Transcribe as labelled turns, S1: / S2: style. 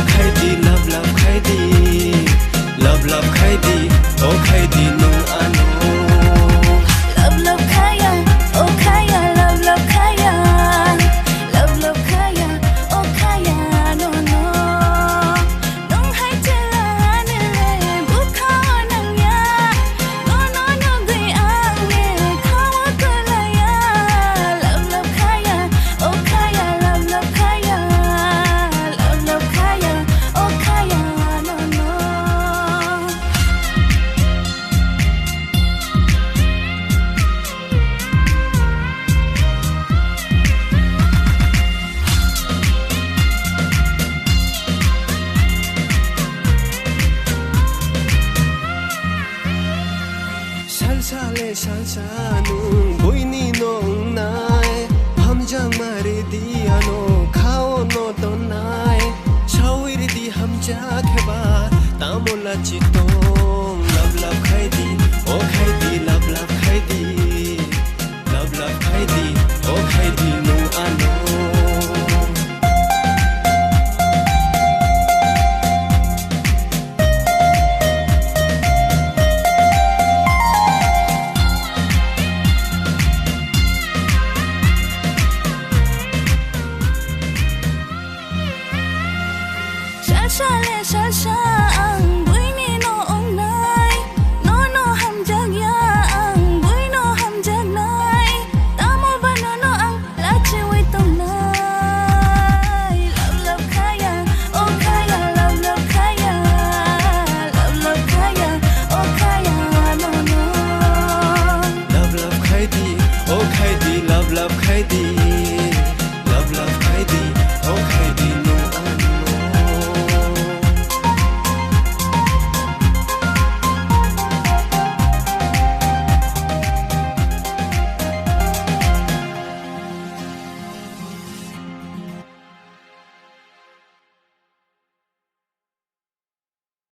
S1: khai đi love khai đi love khai đi khai đi nung ano
S2: love khaya oh khaya love khaya love khaya oh khaya no no nung hai chela ne bu kha nang ya no no no dei ang ne khawa ko la ya love khaya oh khaya love khaya love khaya oh khaya no no
S1: salsa le salsa nung boy ni nong nai ham jang mare di ano khao no don nai chawir di ham ja kheba tamola chitong love khai di khai di love khai di love khai di khai di nung ano
S2: xa xa le xa xa ang